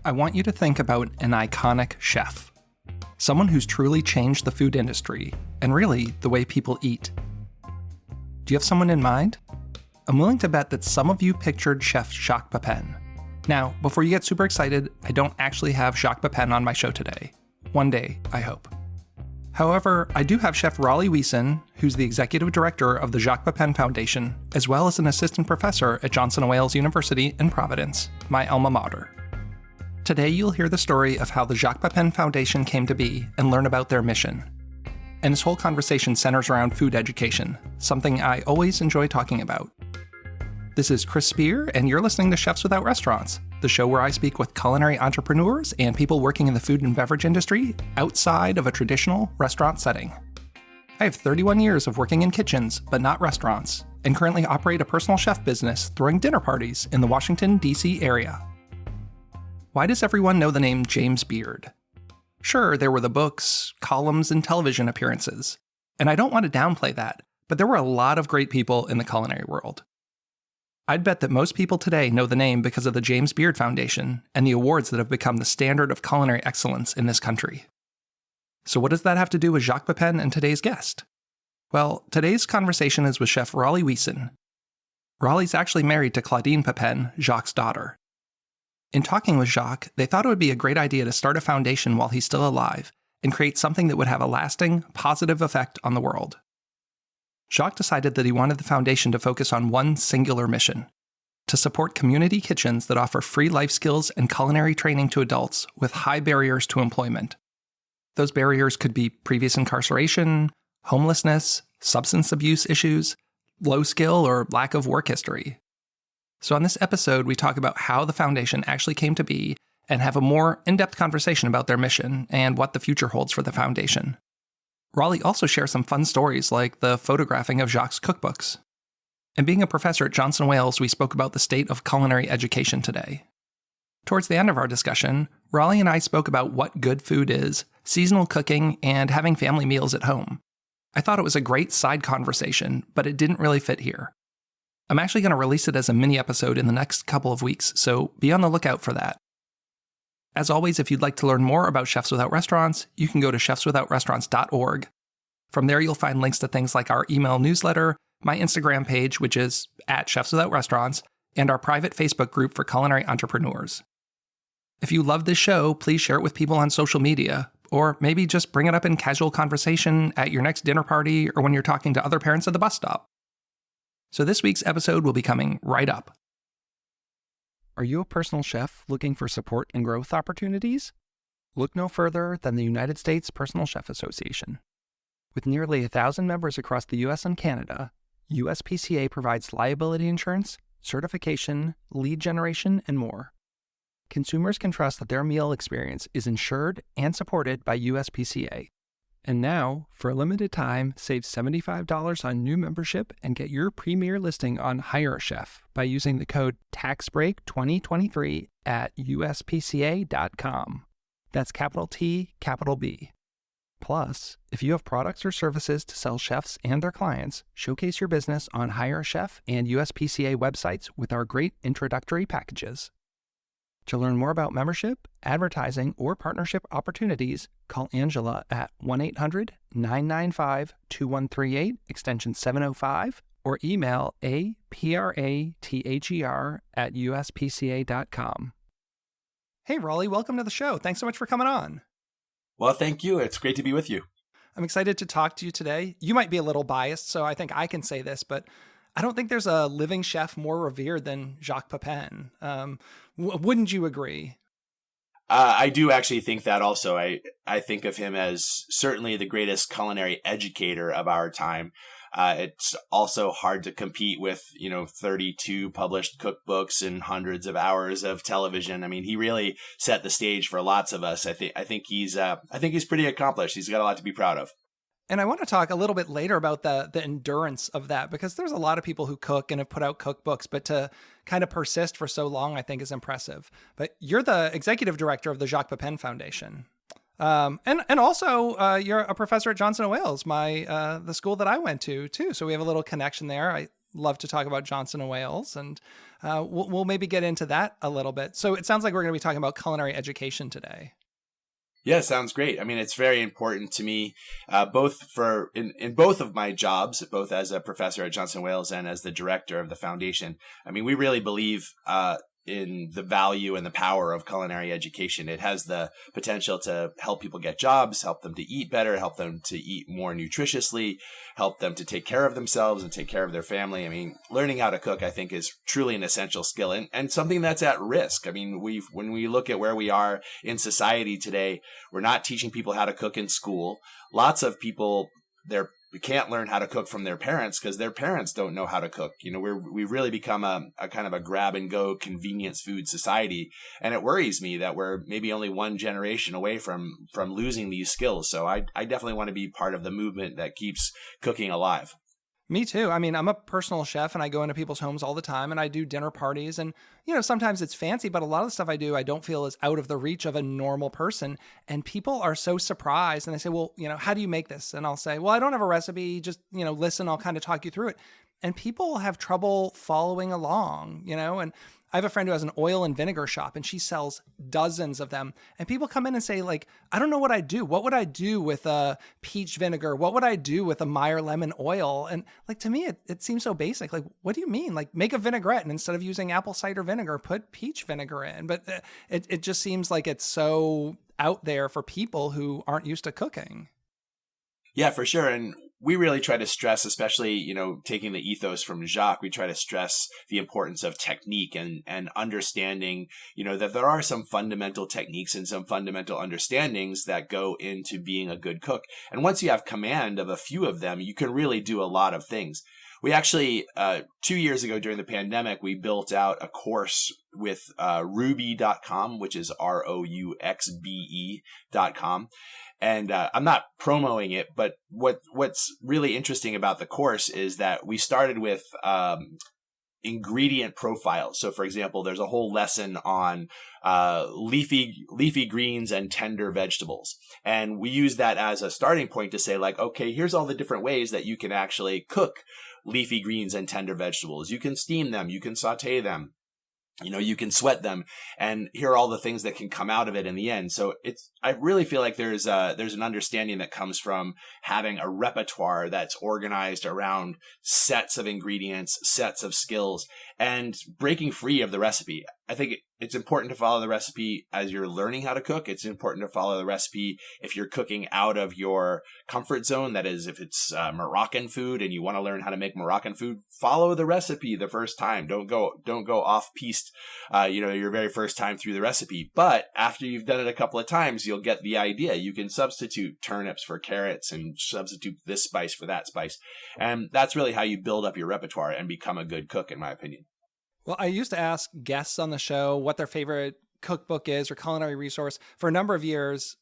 I want you to think about an iconic chef. Someone who's truly changed the food industry, and really, the way people eat. Do you have someone in mind? I'm willing to bet that some of you pictured Chef Jacques Pépin. Now, before you get super excited, I don't actually have Jacques Pépin on my show today. One day, I hope. However, I do have Chef Rollie Wesen, who's the executive director of the Jacques Pépin Foundation, as well as an assistant professor at Johnson & Wales University in Providence, my alma mater. Today, you'll hear the story of how the Jacques Pépin Foundation came to be and learn about their mission. And this whole conversation centers around food education, something I always enjoy talking about. This is Chris Spear, and you're listening to Chefs Without Restaurants, the show where I speak with culinary entrepreneurs and people working in the food and beverage industry outside of a traditional restaurant setting. I have 31 years of working in kitchens, but not restaurants, and currently operate a personal chef business throwing dinner parties in the Washington, D.C. area. Why does everyone know the name James Beard? Sure, there were the books, columns, and television appearances, and I don't want to downplay that, but there were a lot of great people in the culinary world. I'd bet that most people today know the name because of the James Beard Foundation and the awards that have become the standard of culinary excellence in this country. So what does that have to do with Jacques Pépin and today's guest? Well, today's conversation is with Chef Rollie Wesen. Rollie's actually married to Claudine Pepin, Jacques' daughter. In talking with Jacques, they thought it would be a great idea to start a foundation while he's still alive and create something that would have a lasting, positive effect on the world. Jacques decided that he wanted the foundation to focus on one singular mission: to support community kitchens that offer free life skills and culinary training to adults with high barriers to employment. Those barriers could be previous incarceration, homelessness, substance abuse issues, low skill, or lack of work history. So on this episode, we talk about how the foundation actually came to be and have a more in-depth conversation about their mission and what the future holds for the foundation. Rollie also shares some fun stories like the photographing of Jacques' cookbooks. And being a professor at Johnson & Wales, we spoke about the state of culinary education today. Towards the end of our discussion, Rollie and I spoke about what good food is, seasonal cooking, and having family meals at home. I thought it was a great side conversation, but it didn't really fit here. I'm actually going to release it as a mini episode in the next couple of weeks, so be on the lookout for that. As always, if you'd like to learn more about Chefs Without Restaurants, you can go to chefswithoutrestaurants.org. From there, you'll find links to things like our email newsletter, my Instagram page, which is @ChefsWithoutRestaurants, and our private Facebook group for culinary entrepreneurs. If you love this show, please share it with people on social media, or maybe just bring it up in casual conversation at your next dinner party or when you're talking to other parents at the bus stop. So this week's episode will be coming right up. Are you a personal chef looking for support and growth opportunities? Look no further than the United States Personal Chef Association. With nearly 1,000 members across the U.S. and Canada, USPCA provides liability insurance, certification, lead generation, and more. Consumers can trust that their meal experience is insured and supported by USPCA. And now, for a limited time, save $75 on new membership and get your premier listing on Hire a Chef by using the code TAXBREAK2023 at uspca.com. That's capital T, capital B. Plus, if you have products or services to sell chefs and their clients, showcase your business on Hire a Chef and USPCA websites with our great introductory packages. To learn more about membership, advertising, or partnership opportunities, call Angela at 1-800-995-2138, extension 705, or email aprather@uspca.com. Hey, Rollie, welcome to the show. Thanks so much for coming on. Well, thank you. It's great to be with you. I'm excited to talk to you today. You might be a little biased, so I think I can say this, but I don't think there's a living chef more revered than Jacques Pépin. Wouldn't you agree? I do actually think that also. I think of him as certainly the greatest culinary educator of our time. It's also hard to compete with, 32 published cookbooks and hundreds of hours of television. I mean, he really set the stage for lots of us. I think he's pretty accomplished. He's got a lot to be proud of. And I want to talk a little bit later about the endurance of that, because there's a lot of people who cook and have put out cookbooks, but to kind of persist for so long, I think is impressive. But you're the executive director of the Jacques Pépin Foundation. And also you're a professor at Johnson & Wales, the school that I went to too. So we have a little connection there. love to talk about Johnson & Wales, and we'll maybe get into that a little bit. So it sounds like we're going to be talking about culinary education today. Yeah, sounds great. I mean, it's very important to me, both in both of my jobs, both as a professor at Johnson & Wales and as the director of the foundation. I mean, we really believe in the value and the power of culinary education. It has the potential to help people get jobs, help them to eat better, help them to eat more nutritiously, help them to take care of themselves and take care of their family. I mean, learning how to cook, I think, is truly an essential skill and something that's at risk. I mean, when we look at where we are in society today, we're not teaching people how to cook in school. Lots of people, we can't learn how to cook from their parents because their parents don't know how to cook. You know, we've really become a kind of a grab and go convenience food society. And it worries me that we're maybe only one generation away from losing these skills. So I definitely want to be part of the movement that keeps cooking alive. Me too. I mean, I'm a personal chef and I go into people's homes all the time and I do dinner parties and, sometimes it's fancy, but a lot of the stuff I do, I don't feel is out of the reach of a normal person. And people are so surprised and they say, well, how do you make this? And I'll say, well, I don't have a recipe. Just, listen, I'll kind of talk you through it. And people have trouble following along, and I have a friend who has an oil and vinegar shop and she sells dozens of them. And people come in and say, like, I don't know what I'd do. What would I do with a peach vinegar? What would I do with a Meyer lemon oil? And like, to me, it seems so basic. Like, what do you mean? Like, make a vinaigrette and instead of using apple cider vinegar, put peach vinegar in. But it just seems like it's so out there for people who aren't used to cooking. Yeah, for sure. And we really try to stress, especially, taking the ethos from Jacques, we try to stress the importance of technique and understanding, that there are some fundamental techniques and some fundamental understandings that go into being a good cook. And once you have command of a few of them, you can really do a lot of things. We actually, 2 years ago during the pandemic, we built out a course with Ruby.com, which is ROUXBE.com. And I'm not promoting it, but what's really interesting about the course is that we started with ingredient profiles. So, for example, there's a whole lesson on leafy greens and tender vegetables. And we use that as a starting point to say, like, okay, here's all the different ways that you can actually cook leafy greens and tender vegetables. You can steam them, you can saute them. You can sweat them, and here are all the things that can come out of it in the end. So I really feel like there's an understanding that comes from having a repertoire that's organized around sets of ingredients, sets of skills, and breaking free of the recipe. I think it's important to follow the recipe as you're learning how to cook. It's important to follow the recipe if you're cooking out of your comfort zone. That is, if it's Moroccan food and you want to learn how to make Moroccan food, follow the recipe the first time. Don't go off piste, your very first time through the recipe. But after you've done it a couple of times, you'll get the idea. You can substitute turnips for carrots and substitute this spice for that spice. And that's really how you build up your repertoire and become a good cook, in my opinion. Well, I used to ask guests on the show what their favorite cookbook is or culinary resource. For a number of years,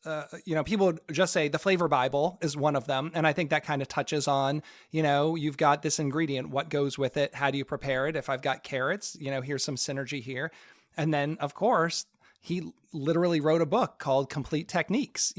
people would just say the Flavor Bible is one of them. And I think that kind of touches on, you've got this ingredient, what goes with it? How do you prepare it? If I've got carrots, here's some synergy here. And then, of course, he literally wrote a book called Complete Techniques.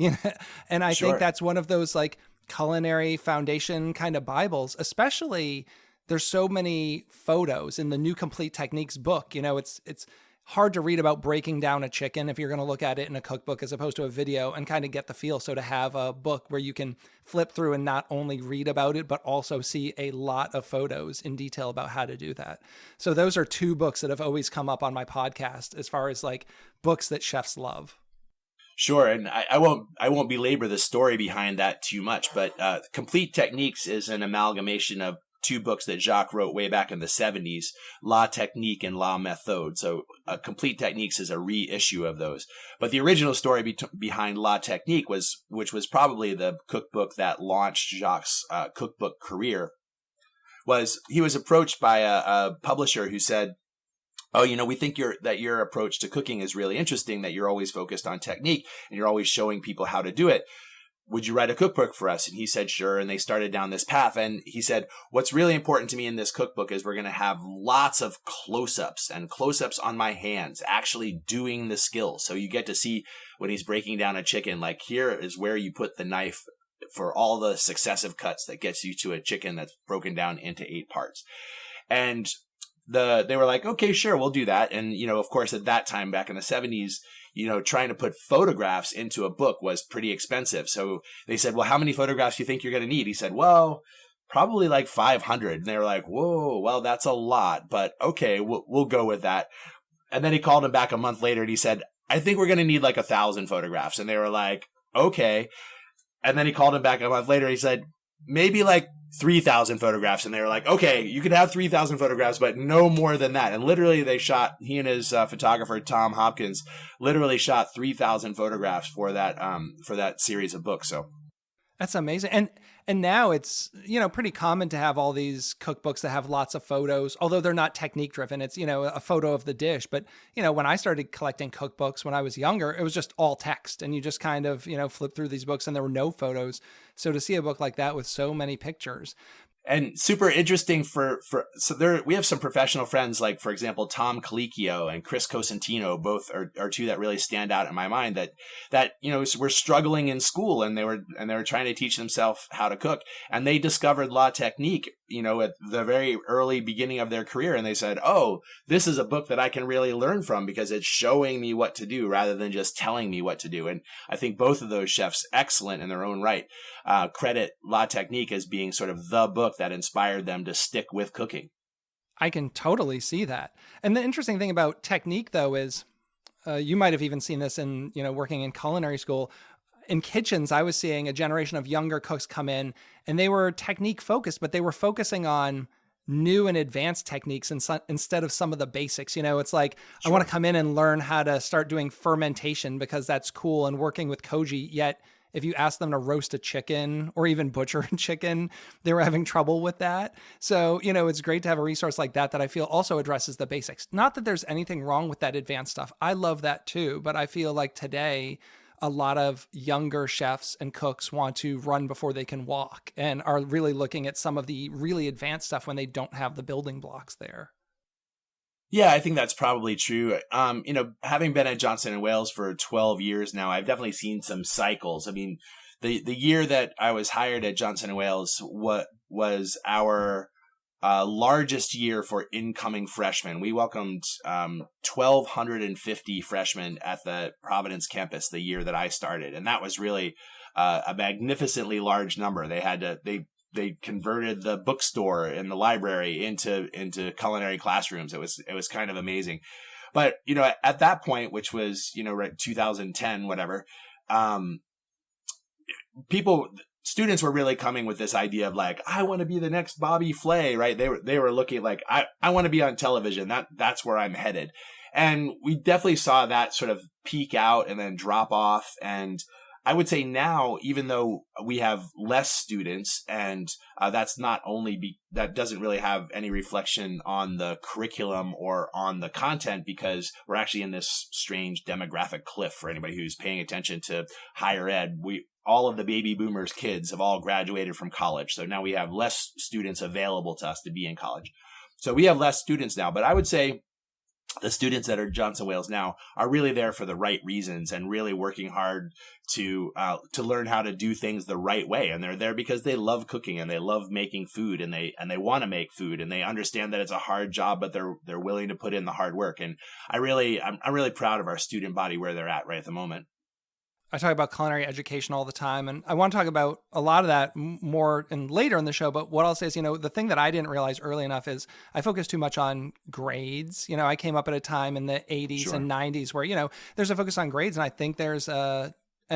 And I think that's one of those like culinary foundation kind of Bibles, especially there's so many photos in the new Complete Techniques book. It's hard to read about breaking down a chicken if you're going to look at it in a cookbook as opposed to a video and kind of get the feel. So to have a book where you can flip through and not only read about it, but also see a lot of photos in detail about how to do that. So those are two books that have always come up on my podcast as far as like books that chefs love. Sure, and I won't belabor the story behind that too much, but Complete Techniques is an amalgamation of two books that Jacques wrote way back in the 70s, La Technique and La Méthode. So Complete Techniques is a reissue of those. But the original story behind La Technique which was probably the cookbook that launched Jacques' cookbook career, was he was approached by a publisher who said, oh, we think that your approach to cooking is really interesting, that you're always focused on technique and you're always showing people how to do it. Would you write a cookbook for us? And he said, sure. And they started down this path. And he said, what's really important to me in this cookbook is we're going to have lots of close-ups on my hands, actually doing the skill. So you get to see when he's breaking down a chicken, like here is where you put the knife for all the successive cuts that gets you to a chicken that's broken down into 8 parts. And they were like, okay, sure, we'll do that. And, of course, at that time, back in the 70s, trying to put photographs into a book was pretty expensive. So they said, well, how many photographs do you think you're going to need? He said, well, probably like 500. And they were like, whoa, well, that's a lot, but okay, we'll go with that. And then he called him back a month later and he said, I think we're going to need like 1,000 photographs. And they were like, okay. And then he called him back a month later. He said, maybe like 3,000 photographs. And they were like, okay, you can have 3,000 photographs, but no more than that. And literally he and his photographer, Tom Hopkins, literally shot 3,000 photographs for that series of books. So that's amazing. And now it's, pretty common to have all these cookbooks that have lots of photos, although they're not technique driven. It's, a photo of the dish. But, when I started collecting cookbooks when I was younger, it was just all text and you just kind of, flip through these books and there were no photos. So to see a book like that with so many pictures. And super interesting we have some professional friends, like, for example, Tom Colicchio and Chris Cosentino, both are two that really stand out in my mind that were struggling in school and they were trying to teach themselves how to cook. And they discovered La Technique, at the very early beginning of their career. And they said, oh, this is a book that I can really learn from because it's showing me what to do rather than just telling me what to do. And I think both of those chefs, excellent in their own right, credit La Technique as being sort of the book that inspired them to stick with cooking. I can totally see that. And the interesting thing about technique, though, is you might have even seen this in, working in culinary school. In kitchens, I was seeing a generation of younger cooks come in and they were technique focused, but they were focusing on new and advanced techniques instead of some of the basics. It's like, sure, I want to come in and learn how to start doing fermentation because that's cool and working with koji. Yet if you ask them to roast a chicken or even butcher a chicken, they were having trouble with that. So, it's great to have a resource like that I feel also addresses the basics. Not that there's anything wrong with that advanced stuff. I love that too. But I feel like today, a lot of younger chefs and cooks want to run before they can walk and are really looking at some of the really advanced stuff when they don't have the building blocks there. Yeah, I think that's probably true. Having been at Johnson & Wales for 12 years now, I've definitely seen some cycles. I mean, the year that I was hired at Johnson & Wales was our largest year for incoming freshmen. We welcomed 1,250 freshmen at the Providence campus the year that I started. And that was really a magnificently large number. They converted the bookstore and the library into culinary classrooms. It was kind of amazing. But, at that point, which was, right, 2010, whatever, students were really coming with this idea of like, I want to be the next Bobby Flay, right? They were looking like, I want to be on television. That's where I'm headed. And we definitely saw that sort of peak out and then drop off. And I would say now, even though we have less students, and that's not only that doesn't really have any reflection on the curriculum or on the content, because we're actually in this strange demographic cliff for anybody who's paying attention to higher ed. All of the baby boomers kids have all graduated from college. So now we have less students available to us to be in college. So we have less students now, but I would say the students that are Johnson Wales now are really there for the right reasons and really working hard to learn how to do things the right way. And they're there because they love cooking and they love making food and they want to make food and they understand that it's a hard job, but they're willing to put in the hard work. And I'm really proud of our student body where they're at right at the moment. I talk about culinary education all the time, and I want to talk about a lot of that more and later in the show. But what I'll say is, the thing that I didn't realize early enough is I focused too much on grades. I came up at a time in the 80s Sure. and 90s where, there's a focus on grades. And I think there's an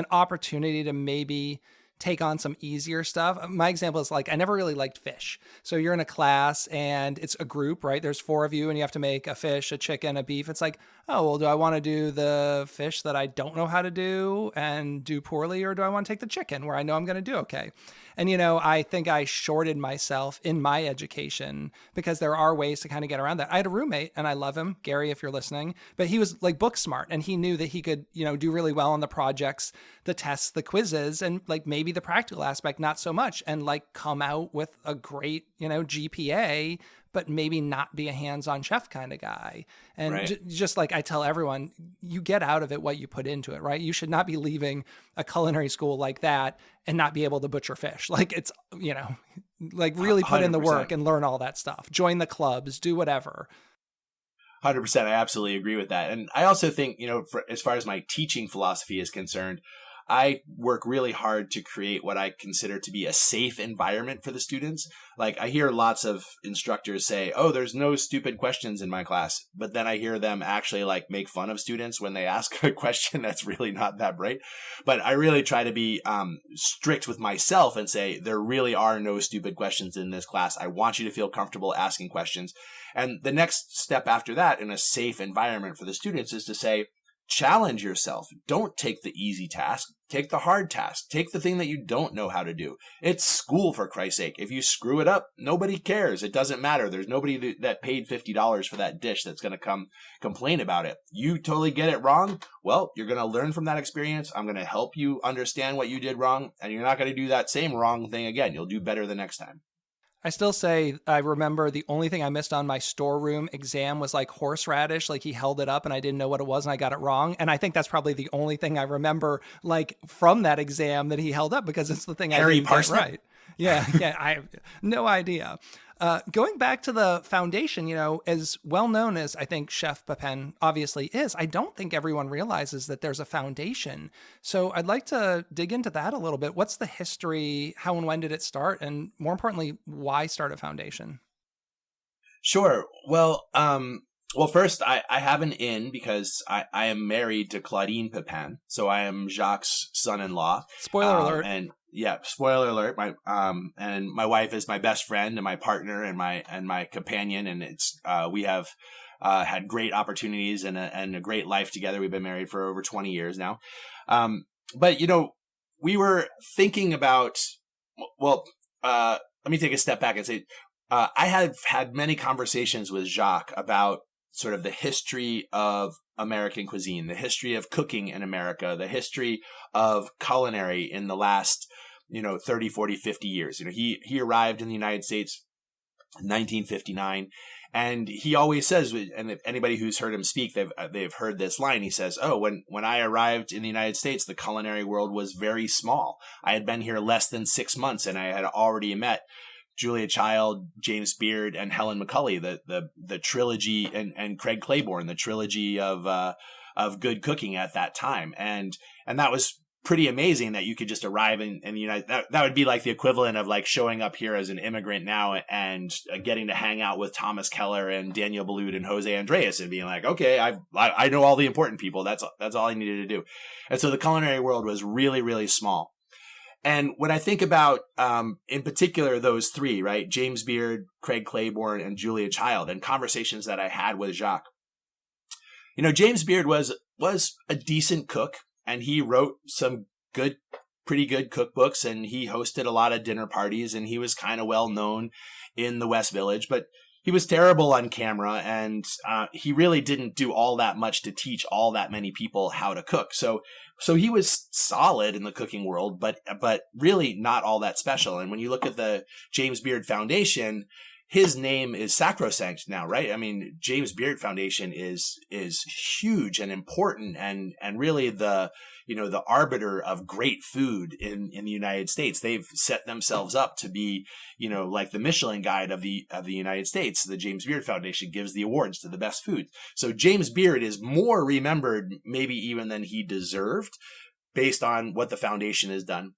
opportunity to maybe take on some easier stuff. My example is like, I never really liked fish. So you're in a class and it's a group, right? There's 4 of you and you have to make a fish, a chicken, a beef. It's like, oh, well, do I want to do the fish that I don't know how to do and do poorly? Or do I want to take the chicken where I know I'm going to do okay? And, I think I shorted myself in my education because there are ways to kind of get around that. I had a roommate and I love him, Gary, if you're listening, but he was like book smart and he knew that he could, do really well on the projects, the tests, the quizzes, and like maybe the practical aspect, not so much, and like come out with a great, GPA, but maybe not be a hands-on chef kind of guy. And right. Just like I tell everyone, you get out of it what you put into it, right? You should not be leaving a culinary school like that and not be able to butcher fish. Like it's, Like really put in the 100%. work and learn all that stuff. Join the clubs, do whatever. 100%. I absolutely agree with that. And I also think, as far as my teaching philosophy is concerned, I work really hard to create what I consider to be a safe environment for the students. Like I hear lots of instructors say, oh, there's no stupid questions in my class. But then I hear them actually like make fun of students when they ask a question that's really not that bright. But I really try to be strict with myself and say, there really are no stupid questions in this class. I want you to feel comfortable asking questions. And the next step after that in a safe environment for the students is to say, challenge yourself. Don't take the easy task. Take the hard task. Take the thing that you don't know how to do. It's school, for Christ's sake. If you screw it up, nobody cares. It doesn't matter. There's nobody that paid $50 for that dish that's going to come complain about it. You totally get it wrong. Well, you're going to learn from that experience. I'm going to help you understand what you did wrong, and you're not going to do that same wrong thing again. You'll do better the next time. I still say I remember the only thing I missed on my storeroom exam was like horseradish. Like he held it up and I didn't know what it was and I got it wrong. And I think that's probably the only thing I remember like from that exam that he held up because it's the thing I didn't get right. Yeah. I have no idea. Going back to the foundation, as well known as I think Chef Pepin obviously is, I don't think everyone realizes that there's a foundation. So I'd like to dig into that a little bit. What's the history? How and when did it start? And more importantly, why start a foundation? Sure. Well, first I have an in because I am married to Claudine Pepin. So I am Jacques' son-in-law. Spoiler alert. And yeah, spoiler alert. And my wife is my best friend and my partner and my companion. And it's, we have, had great opportunities and a great life together. We've been married for over 20 years now. But we were thinking about, let me take a step back and say, I have had many conversations with Jacques about sort of the history of American cuisine, the history of cooking in America, the history of culinary in the last, 30, 40, 50 years. He arrived in the United States in 1959. And he always says, and if anybody who's heard him speak, they've heard this line. He says, oh, when I arrived in the United States, the culinary world was very small. I had been here less than 6 months and I had already met Julia Child, James Beard, and Helen McCulley, the trilogy, and Craig Claiborne, the trilogy of good cooking at that time. And that was pretty amazing that you could just arrive in the United States. That would be like the equivalent of like showing up here as an immigrant now and getting to hang out with Thomas Keller and Daniel Boulud and Jose Andres and being like, okay, I know all the important people. That's all I needed to do. And so the culinary world was really, really small. And when I think about, in particular, those three, right, James Beard, Craig Claiborne, and Julia Child, and conversations that I had with Jacques, James Beard was a decent cook, and he wrote some pretty good cookbooks, and he hosted a lot of dinner parties, and he was kind of well known in the West Village, but he was terrible on camera, and he really didn't do all that much to teach all that many people how to cook. So he was solid in the cooking world, but really not all that special. And when you look at the James Beard Foundation, his name is sacrosanct now, right? I mean, James Beard Foundation is huge and important, and really the arbiter of great food in the United States. They've set themselves up to be, like the Michelin Guide of the United States. The James Beard Foundation gives the awards to the best food. So James Beard is more remembered maybe even than he deserved based on what the foundation has done.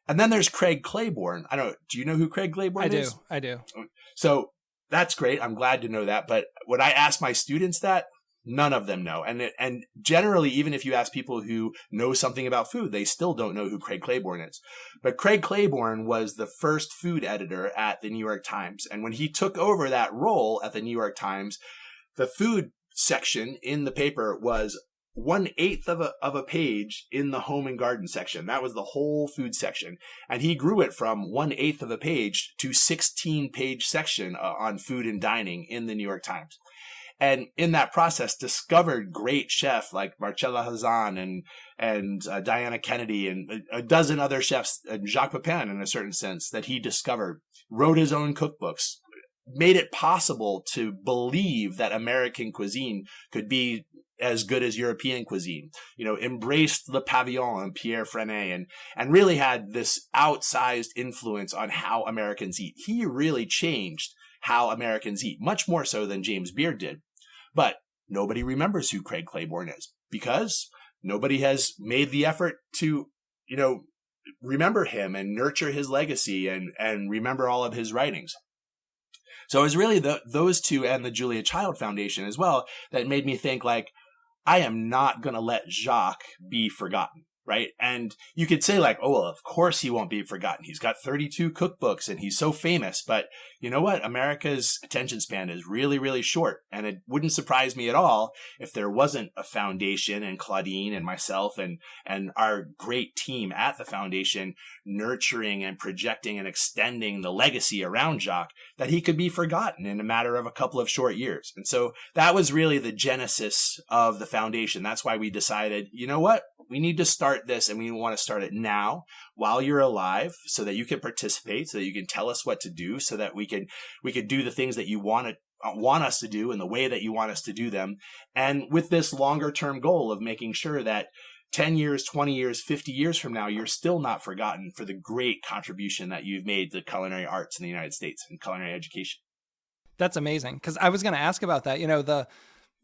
And then there's Craig Claiborne. Do you know who Craig Claiborne is? I do. So that's great. I'm glad to know that. But when I ask my students that, none of them know. And generally, even if you ask people who know something about food, they still don't know who Craig Claiborne is. But Craig Claiborne was the first food editor at the New York Times. And when he took over that role at the New York Times, the food section in the paper was 1/8 of a page in the home and garden section. That was the whole food section. And he grew it from 1/8 of a page to 16-page section on food and dining in the New York Times. And in that process, discovered great chefs like Marcella Hazan and Diana Kennedy and a dozen other chefs, Jacques Pépin in a certain sense, that he discovered, wrote his own cookbooks, made it possible to believe that American cuisine could be as good as European cuisine, embraced Le Pavillon and Pierre Frenet, and really had this outsized influence on how Americans eat. He really changed how Americans eat, much more so than James Beard did. But nobody remembers who Craig Claiborne is because nobody has made the effort to, remember him and nurture his legacy and remember all of his writings. So it was really those two and the Julia Child Foundation as well that made me think, like, I am not going to let Jacques be forgotten, right? And you could say, like, oh, well, of course he won't be forgotten. He's got 32 cookbooks and he's so famous. But you know what? America's attention span is really, really short. And it wouldn't surprise me at all if there wasn't a foundation and Claudine and myself and our great team at the foundation nurturing and projecting and extending the legacy around Jacques, that he could be forgotten in a matter of a couple of short years. And so that was really the genesis of the foundation. That's why we decided, you know what? We need to start this, and we want to start it now while you're alive so that you can participate, so that you can tell us what to do, so that we can do the things that you want us to do in the way that you want us to do them. And with this longer term goal of making sure that 10 years, 20 years, 50 years from now, you're still not forgotten for the great contribution that you've made to culinary arts in the United States and culinary education. That's amazing. Because I was going to ask about that.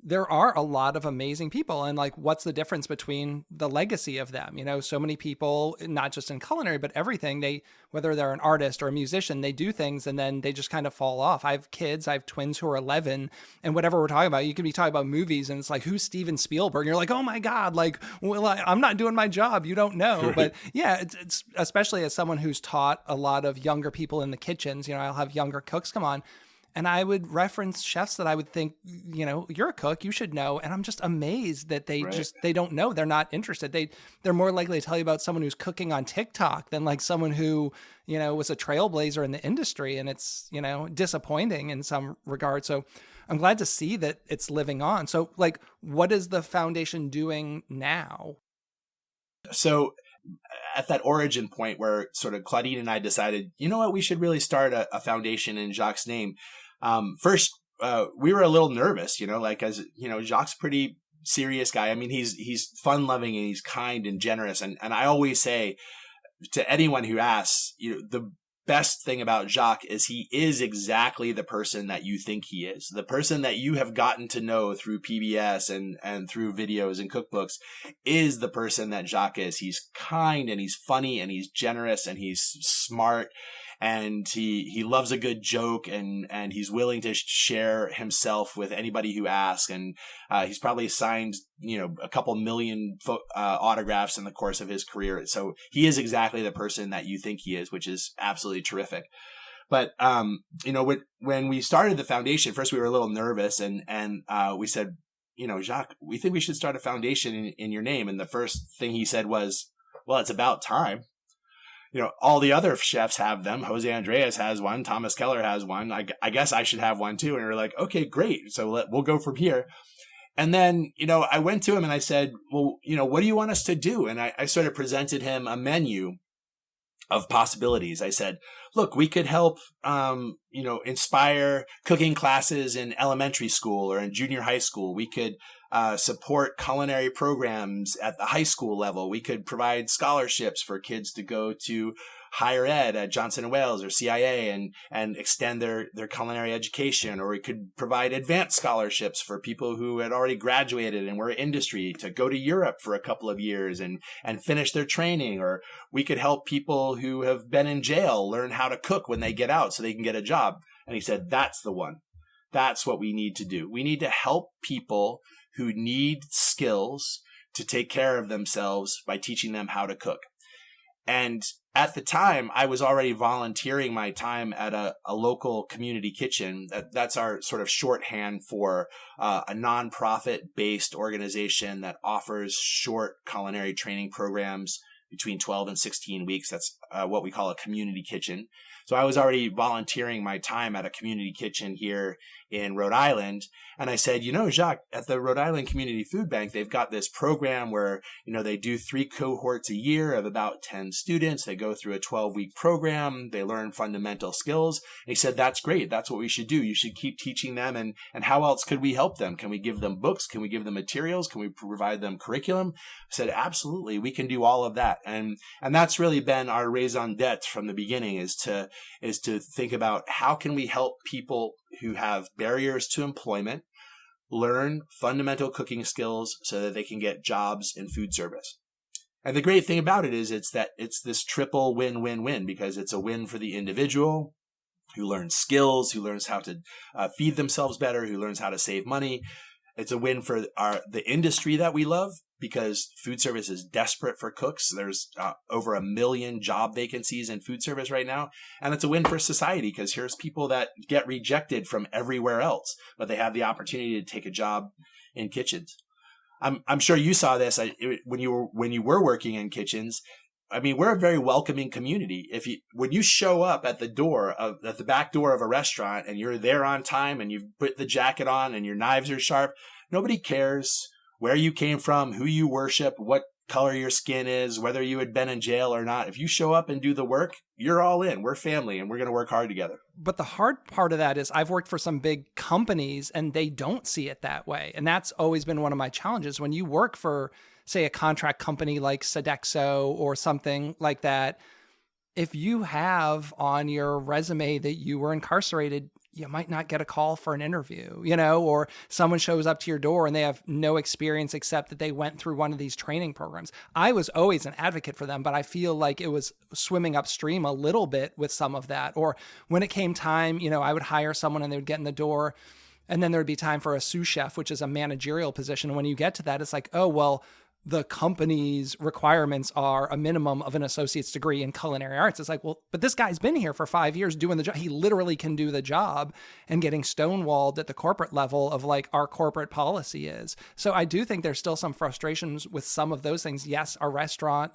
There are a lot of amazing people, and like, what's the difference between the legacy of them? So many people, not just in culinary, but everything, whether they're an artist or a musician, they do things and then they just kind of fall off. I have kids, I have twins who are 11, and whatever we're talking about, you could be talking about movies and it's like, who's Steven Spielberg? And you're like, oh my God, like, well, I'm not doing my job. You don't know. Right. But yeah, it's especially as someone who's taught a lot of younger people in the kitchens, I'll have younger cooks come on. And I would reference chefs that I would think, you're a cook, you should know. And I'm just amazed that they don't know. They're not interested. They're more likely to tell you about someone who's cooking on TikTok than like someone who, was a trailblazer in the industry. And it's, disappointing in some regard. So I'm glad to see that it's living on. So like, what is the foundation doing now? So at that origin point where sort of Claudine and I decided, you know what, we should really start a foundation in Jacques' name. First, we were a little nervous, Jacques' a pretty serious guy. I mean, he's fun loving and he's kind and generous. And I always say to anyone who asks, the best thing about Jacques is he is exactly the person that you think he is. The person that you have gotten to know through PBS and through videos and cookbooks is the person that Jacques is. He's kind and he's funny and he's generous and he's smart and he loves a good joke and he's willing to share himself with anybody who asks. And he's probably signed, a couple million autographs in the course of his career. So he is exactly the person that you think he is, which is absolutely terrific. But, when we started the foundation, first we were a little nervous and we said, Jacques, we think we should start a foundation in your name. And the first thing he said was, well, it's about time. All the other chefs have them. Jose Andres has one. Thomas Keller has one. I guess I should have one too. And we're like, okay, great. So we'll go from here. And then, I went to him and I said, well, what do you want us to do? And I sort of presented him a menu of possibilities. I said, look, we could help, inspire cooking classes in elementary school or in junior high school. We could support culinary programs at the high school level. We could provide scholarships for kids to go to higher ed at Johnson & Wales or CIA and extend their culinary education. Or we could provide advanced scholarships for people who had already graduated and were in industry to go to Europe for a couple of years and finish their training. Or we could help people who have been in jail learn how to cook when they get out so they can get a job. And he said, that's the one. That's what we need to do. We need to help people who need skills to take care of themselves by teaching them how to cook. And at the time, I was already volunteering my time at a local community kitchen. That's our sort of shorthand for a nonprofit-based organization that offers short culinary training programs, between 12 and 16 weeks. That's what we call a community kitchen. So I was already volunteering my time at a community kitchen here in Rhode Island. And I said, Jacques, at the Rhode Island Community Food Bank, they've got this program where, they do 3 cohorts a year of about 10 students. They go through a 12-week program. They learn fundamental skills. And he said, that's great. That's what we should do. You should keep teaching them. And how else could we help them? Can we give them books? Can we give them materials? Can we provide them curriculum? I said, absolutely. We can do all of that. And that's really been our raison d'etre from the beginning, is to think about how can we help people who have barriers to employment learn fundamental cooking skills so that they can get jobs in food service. And the great thing about it is it's this triple win-win-win, because it's a win for the individual who learns skills, who learns how to feed themselves better, who learns how to save money. It's a win for the industry that we love, because food service is desperate for cooks. There's over 1 million job vacancies in food service right now. And it's a win for society, because here's people that get rejected from everywhere else, but they have the opportunity to take a job in kitchens. I'm sure you saw this when you were working in kitchens. I mean, we're a very welcoming community. When you show up at the back door of a restaurant and you're there on time and you've put the jacket on and your knives are sharp, nobody cares where you came from, who you worship, what color your skin is, whether you had been in jail or not. If you show up and do the work, you're all in. We're family and we're going to work hard together. But the hard part of that is I've worked for some big companies and they don't see it that way. And that's always been one of my challenges. When you work for, say, a contract company like Sodexo or something like that, if you have on your resume that you were incarcerated, you might not get a call for an interview, or someone shows up to your door and they have no experience except that they went through one of these training programs. I was always an advocate for them, but I feel like it was swimming upstream a little bit with some of that. Or when it came time, I would hire someone and they would get in the door, and then there'd be time for a sous chef, which is a managerial position. And when you get to that, it's like, oh, well, the company's requirements are a minimum of an associate's degree in culinary arts. It's like, well, but this guy's been here for 5 years doing the job. He literally can do the job, and getting stonewalled at the corporate level of like our corporate policy is. So I do think there's still some frustrations with some of those things. Yes, our restaurant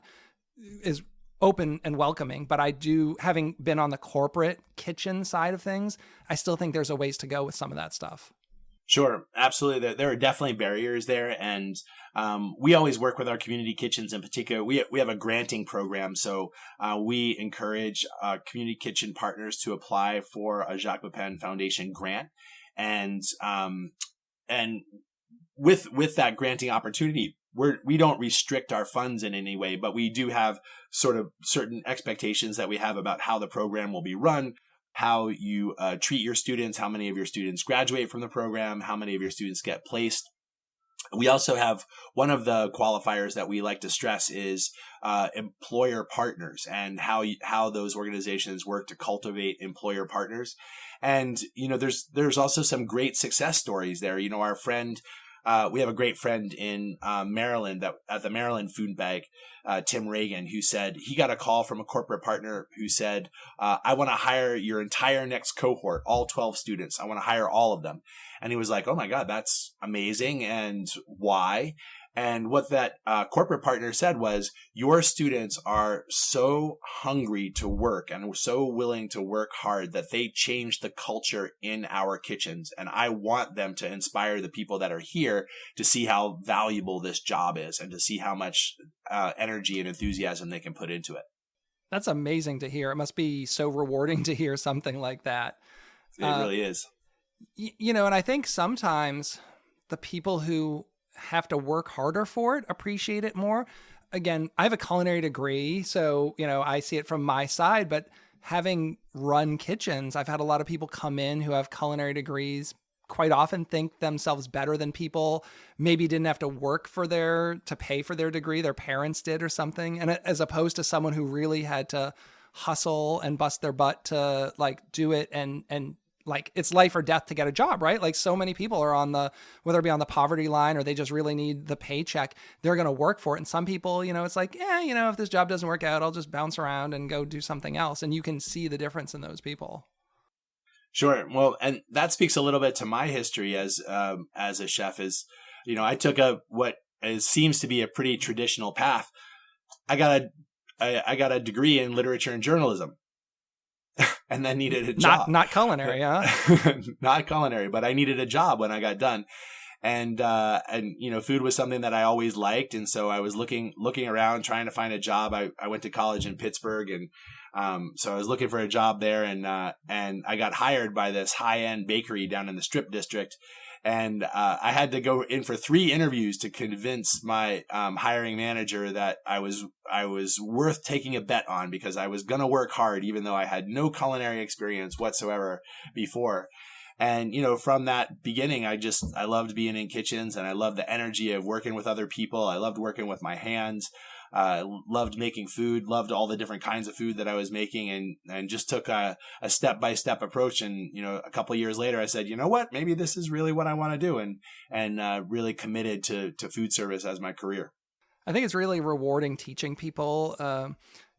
is open and welcoming, but I do, having been on the corporate kitchen side of things, I still think there's a ways to go with some of that stuff. Sure, absolutely. There are definitely barriers there, and we always work with our community kitchens in particular. We have a granting program, so we encourage community kitchen partners to apply for a Jacques Pépin Foundation grant, and with that granting opportunity, we don't restrict our funds in any way, but we do have sort of certain expectations that we have about how the program will be run, how you treat your students, how many of your students graduate from the program, how many of your students get placed. We also have one of the qualifiers that we like to stress is employer partners, and how those organizations work to cultivate employer partners. And, there's also some great success stories there. Our friend, we have a great friend in Maryland at the Maryland Food Bank, Tim Reagan, who said he got a call from a corporate partner who said, I want to hire your entire next cohort, all 12 students. I want to hire all of them. And he was like, oh my God, that's amazing. And why? And what that corporate partner said was, your students are so hungry to work and so willing to work hard that they change the culture in our kitchens. And I want them to inspire the people that are here to see how valuable this job is and to see how much energy and enthusiasm they can put into it. That's amazing to hear. It must be so rewarding to hear something like that. It really is. And I think sometimes the people who have to work harder for it appreciate it more. Again, I have a culinary degree, so I see it from my side, but having run kitchens, I've had a lot of people come in who have culinary degrees, quite often think themselves better than people, maybe didn't have to work to pay for their degree, their parents did or something, and as opposed to someone who really had to hustle and bust their butt to do it and like it's life or death to get a job, right? Like so many people are whether it be on the poverty line or they just really need the paycheck, they're going to work for it. And some people, it's like, if this job doesn't work out, I'll just bounce around and go do something else. And you can see the difference in those people. Sure. Well, and that speaks a little bit to my history as a chef is, I took what seems to be a pretty traditional path. I got a I got a degree in literature and journalism. And then needed a job. Not culinary, huh? Not culinary, but I needed a job when I got done. And food was something that I always liked. And so I was looking around, trying to find a job. I went to college in Pittsburgh, and so I was looking for a job there, and I got hired by this high-end bakery down in the Strip District. And I had to go in for 3 interviews to convince my hiring manager that I was worth taking a bet on, because I was going to work hard, even though I had no culinary experience whatsoever before. And, from that beginning, I loved being in kitchens, and I loved the energy of working with other people. I loved working with my hands. Loved making food, loved all the different kinds of food that I was making, and just took a step-by-step approach. And, a couple of years later, I said, you know what, maybe this is really what I want to do, and really committed to food service as my career. I think it's really rewarding teaching people.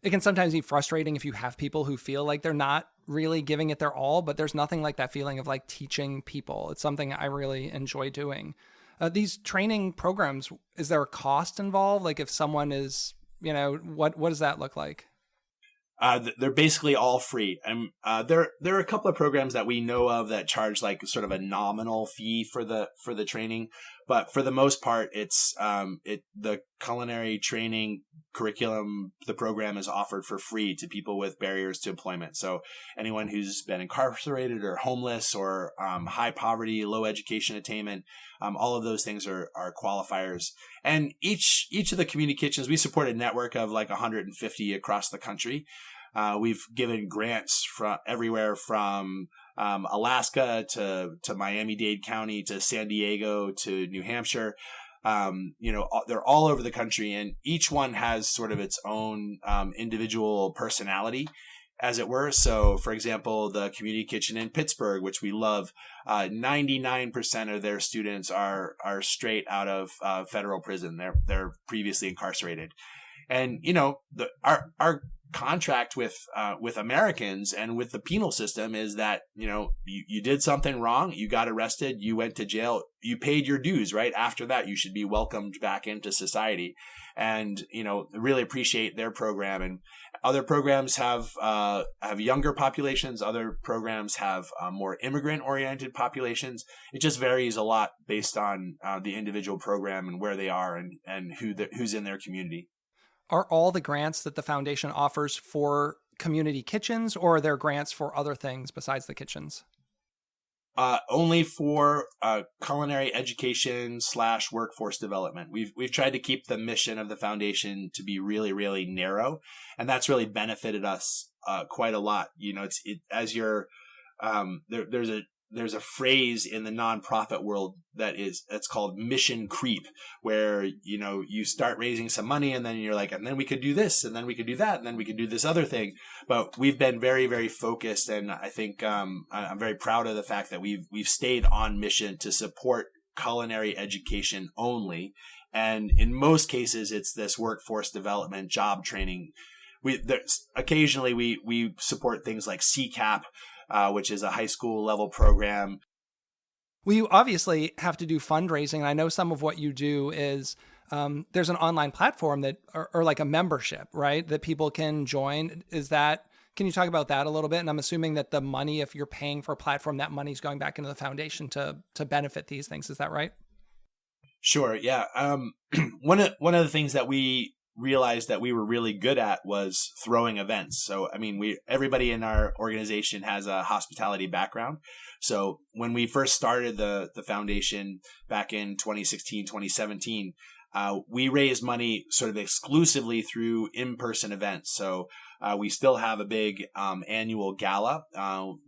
It can sometimes be frustrating if you have people who feel like they're not really giving it their all, but there's nothing like that feeling of like teaching people. It's something I really enjoy doing. These training programs, is there a cost involved? Like if someone is, what does that look like? They're basically all free. And there are a couple of programs that we know of that charge like sort of a nominal fee for the training, but for the most part, it's the culinary training curriculum. The program is offered for free to people with barriers to employment. So anyone who's been incarcerated or homeless or high poverty, low education attainment, all of those things are qualifiers. And each of the community kitchens, we support a network of like 150 across the country. We've given grants from everywhere from Alaska to Miami-Dade County to San Diego to New Hampshire. They're all over the country, and each one has sort of its own individual personality, as it were. So, for example, the community kitchen in Pittsburgh, which we love, 99% of their students are straight out of federal prison. They're previously incarcerated, and our contract with Americans and with the penal system is that, you did something wrong, you got arrested, you went to jail, you paid your dues, right? After that, you should be welcomed back into society. And, really appreciate their program. And other programs have younger populations. Other programs have more immigrant oriented populations. It just varies a lot based on the individual program and where they are and who's in their community. Are all the grants that the foundation offers for community kitchens, or are there grants for other things besides the kitchens? Only for culinary education / workforce development. We've tried to keep the mission of the foundation to be really, really narrow, and that's really benefited us quite a lot. There's a phrase in the nonprofit world that's called mission creep, where, you start raising some money and then you're like, and then we could do this, and then we could do that, and then we could do this other thing. But we've been very, very focused. And I think, I'm very proud of the fact that we've stayed on mission to support culinary education only. And in most cases, it's this workforce development, job training. Occasionally we support things like CCAP, which is a high school level program. Well, you obviously have to do fundraising. And I know some of what you do is there's an online platform that, or like a membership, right, that people can join. Can you talk about that a little bit? And I'm assuming that the money, if you're paying for a platform, that money's going back into the foundation to benefit these things. Is that right? Sure. Yeah. One of the things that we realized that we were really good at was throwing events. So, everybody in our organization has a hospitality background. So when we first started the foundation back in 2016, 2017, we raised money sort of exclusively through in-person events. So we still have a big annual gala.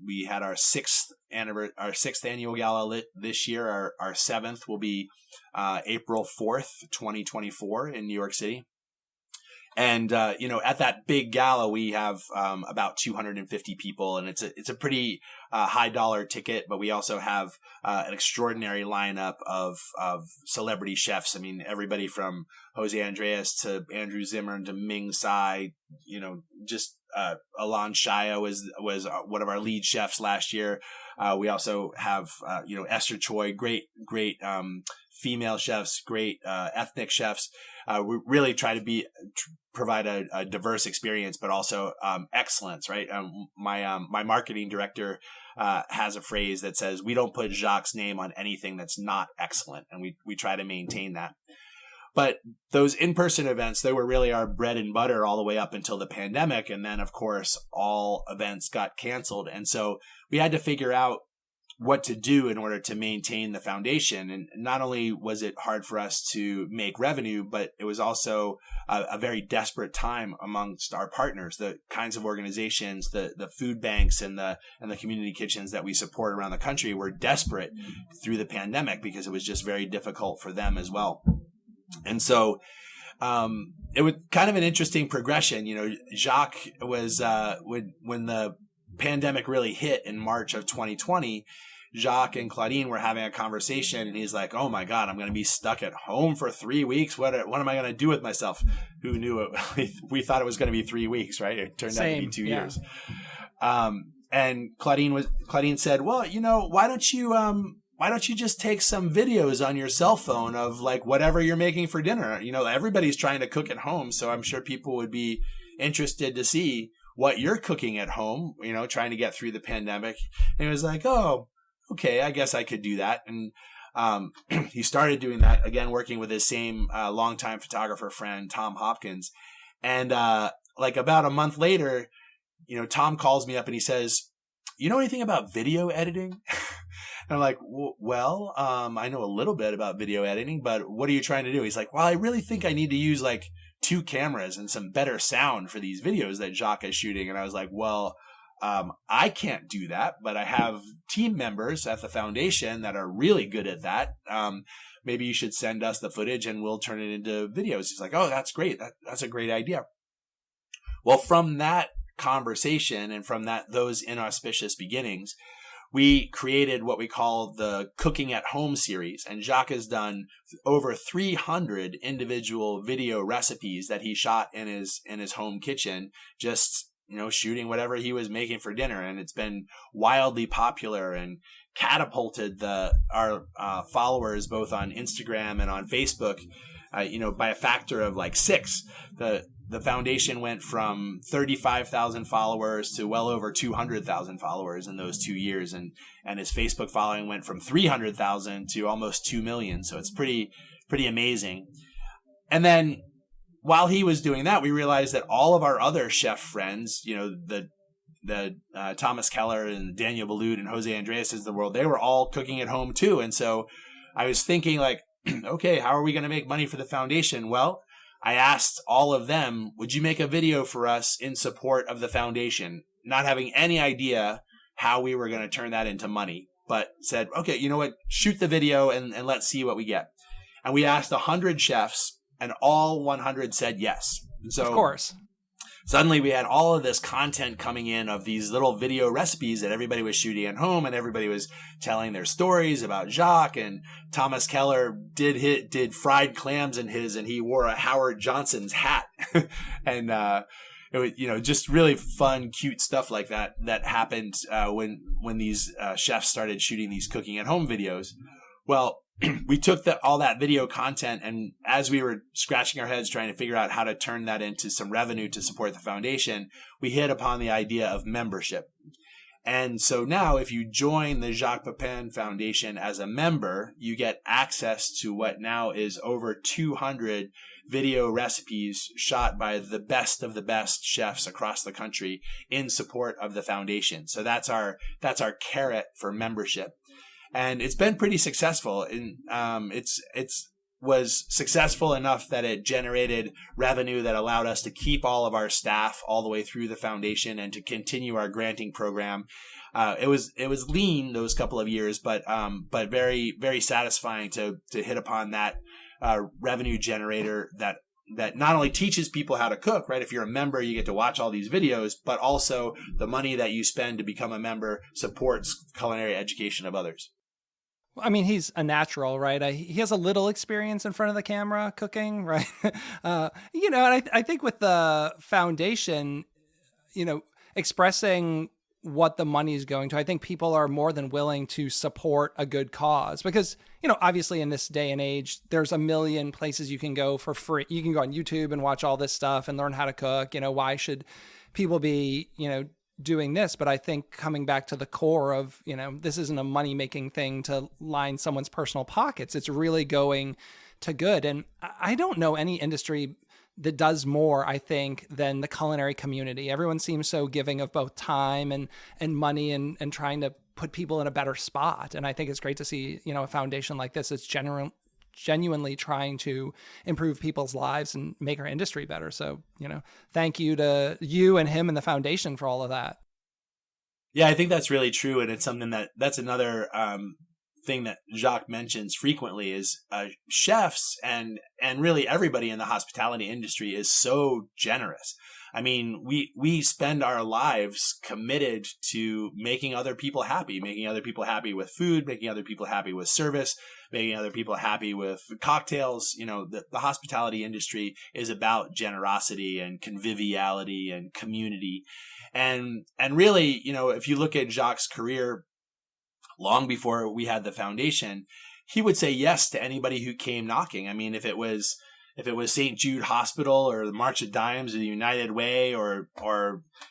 We had our sixth annual gala this year. Our seventh will be April 4th, 2024 in New York City. And, at that big gala, we have about 250 people, and it's a pretty high dollar ticket, but we also have an extraordinary lineup of celebrity chefs. Everybody from Jose Andres to Andrew Zimmern to Ming Tsai, Alon Shaya was one of our lead chefs last year. We also have, Esther Choi, great, female chefs, great, ethnic chefs. We really try to provide a diverse experience, but also, excellence, right? My marketing director, has a phrase that says, we don't put Jacques' name on anything that's not excellent. And we try to maintain that. But those in-person events, they were really our bread and butter all the way up until the pandemic. And then, of course, all events got canceled. And so we had to figure out what to do in order to maintain the foundation. And not only was it hard for us to make revenue, but it was also a very desperate time amongst our partners, the kinds of organizations, the food banks and the community kitchens that we support around the country were desperate through the pandemic because it was just very difficult for them as well. And so it was kind of an interesting progression. Jacques was when the pandemic really hit in March of 2020, Jacques and Claudine were having a conversation, and he's like, "Oh my God, I'm going to be stuck at home for 3 weeks. What am I going to do with myself?" Who knew it? We thought it was going to be 3 weeks, right? It turned out to be 2 years. And Claudine said, "Well, why don't you just take some videos on your cell phone of like whatever you're making for dinner? Everybody's trying to cook at home, so I'm sure people would be interested to see what you're cooking at home, trying to get through the pandemic." And he was like, "Oh, okay, I guess I could do that." And he started doing that, again, working with his same longtime photographer friend, Tom Hopkins. And like about a month later, Tom calls me up and he says, "You know anything about video editing?" And I'm like, "Well, I know a little bit about video editing, but what are you trying to do?" He's like, "Well, I really think I need to use like 2 cameras and some better sound for these videos that Jacques is shooting." And I was like, "Well, I can't do that, but I have team members at the foundation that are really good at that. Maybe you should send us the footage and we'll turn it into videos." He's like, "Oh, that's great. That's a great idea." Well, from that conversation and from those inauspicious beginnings, we created what we call the Cooking at Home series. And Jacques has done over 300 individual video recipes that he shot in his home kitchen, just shooting whatever he was making for dinner. And it's been wildly popular and catapulted our followers both on Instagram and on Facebook, by a factor of like 6. The foundation went from 35,000 followers to well over 200,000 followers in those 2 years. And his Facebook following went from 300,000 to almost 2 million. So it's pretty amazing. And then while he was doing that, we realized that all of our other chef friends, the Thomas Keller and Daniel Boulud and Jose Andres of the world, they were all cooking at home too. And so I was thinking like, okay, how are we going to make money for the foundation? Well, I asked all of them, would you make a video for us in support of the foundation? Not having any idea how we were going to turn that into money, but said, okay, you know what, shoot the video and let's see what we get. And we asked 100 chefs, and all 100 said yes. So of course, suddenly we had all of this content coming in of these little video recipes that everybody was shooting at home, and everybody was telling their stories about Jacques. And Thomas Keller did fried clams in his, and he wore a Howard Johnson's hat. And it was, just really fun, cute stuff like that happened when these chefs started shooting these cooking at home videos. Well, we took all that video content, and as we were scratching our heads trying to figure out how to turn that into some revenue to support the foundation, we hit upon the idea of membership. And so now if you join the Jacques Pépin Foundation as a member, you get access to what now is over 200 video recipes shot by the best of the best chefs across the country in support of the foundation. So that's our carrot for membership. And it's been pretty successful. And it's was successful enough that it generated revenue that allowed us to keep all of our staff all the way through the foundation and to continue our granting program. It was lean those couple of years, but very, very satisfying to hit upon that revenue generator that not only teaches people how to cook, right? If you're a member, you get to watch all these videos, but also the money that you spend to become a member supports culinary education of others. I mean, he's a natural, right? He has a little experience in front of the camera cooking, right? And I think with the foundation, expressing what the money is going to. I think people are more than willing to support a good cause because, obviously in this day and age, there's a million places you can go for free. You can go on YouTube and watch all this stuff and learn how to cook. Why should people be, doing this? But I think coming back to the core of, this isn't a money-making thing to line someone's personal pockets. It's really going to good. And I don't know any industry that does more, I think, than the culinary community. Everyone seems so giving of both time and money and trying to put people in a better spot. And I think it's great to see, a foundation like this that's genuinely trying to improve people's lives and make our industry better. So, thank you to you and him and the foundation for all of that. Yeah, I think that's really true. And it's something that's another thing that Jacques mentions frequently is chefs and really everybody in the hospitality industry is so generous. I mean, we spend our lives committed to making other people happy with food, making other people happy with service, making other people happy with cocktails. The hospitality industry is about generosity and conviviality and community. And really, if you look at Jacques' career, long before we had the foundation, he would say yes to anybody who came knocking. I mean, if it was St. Jude Hospital or the March of Dimes or the United Way or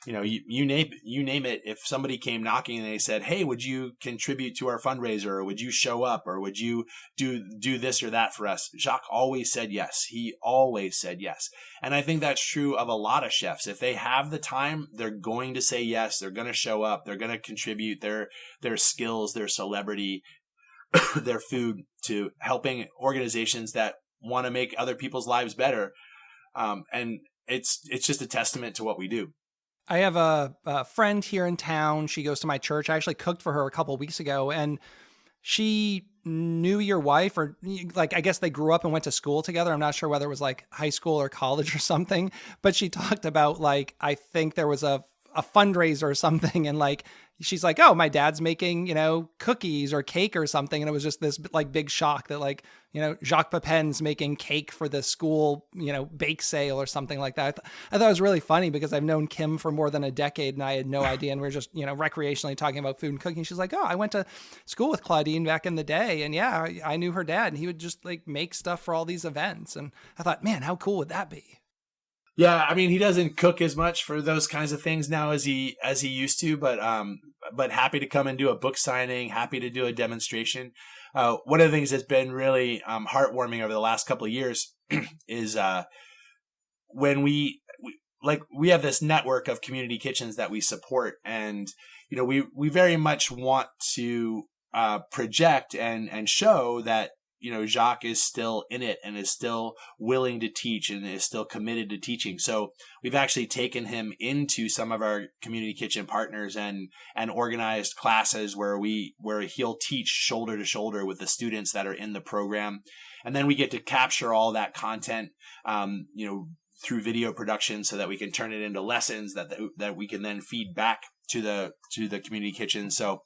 you name it, if somebody came knocking and they said, "Hey, would you contribute to our fundraiser, or would you show up, or would you do this or that for us?" Jacques always said yes. He always said yes. And I think that's true of a lot of chefs. If they have the time, they're going to say yes. They're going to show up. They're going to contribute their skills, their celebrity, their food to helping organizations that want to make other people's lives better. And it's just a testament to what we do. I have a friend here in town. She goes to my church. I actually cooked for her a couple of weeks ago, and she knew your wife, or I guess they grew up and went to school together. I'm not sure whether it was high school or college or something, but she talked about I think there was a fundraiser or something. And she's like, "Oh, my dad's making, cookies or cake or something." And it was just this big shock that Jacques Pépin's making cake for the school, bake sale or something like that. I thought it was really funny because I've known Kim for more than a decade and I had no idea. And we were just, recreationally talking about food and cooking. She's like, "Oh, I went to school with Claudine back in the day. And yeah, I knew her dad, and he would just make stuff for all these events." And I thought, man, how cool would that be? Yeah, I mean, he doesn't cook as much for those kinds of things now as he used to, but happy to come and do a book signing, happy to do a demonstration. One of the things that's been really heartwarming over the last couple of years is when we have this network of community kitchens that we support, and we very much want to project and show that Jacques is still in it and is still willing to teach and is still committed to teaching. So we've actually taken him into some of our community kitchen partners and organized classes where he'll teach shoulder to shoulder with the students that are in the program. And then we get to capture all that content, through video production so that we can turn it into lessons that we can then feed back to the community kitchen. So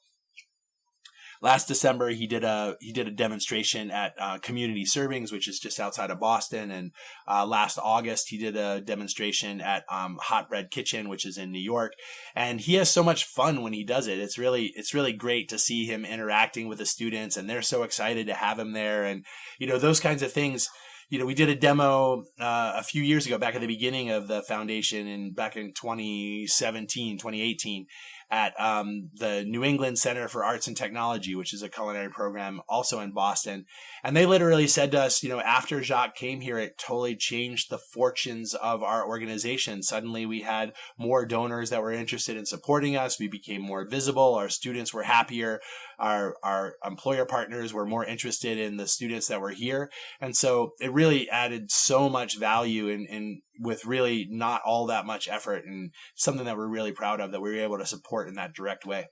last December, he did a demonstration at Community Servings, which is just outside of Boston, and last August he did a demonstration at Hot Bread Kitchen, which is in New York. And he has so much fun when he does it. It's really great to see him interacting with the students, and they're so excited to have him there. And those kinds of things. We did a demo a few years ago, back at the beginning of the foundation, and back in 2017, 2018. At the New England Center for Arts and Technology, which is a culinary program also in Boston. And they literally said to us, after Jacques came here, it totally changed the fortunes of our organization. Suddenly we had more donors that were interested in supporting us. We became more visible. Our students were happier. Our employer partners were more interested in the students that were here. And so it really added so much value in with really not all that much effort, and something that we're really proud of, that we were able to support in that direct way.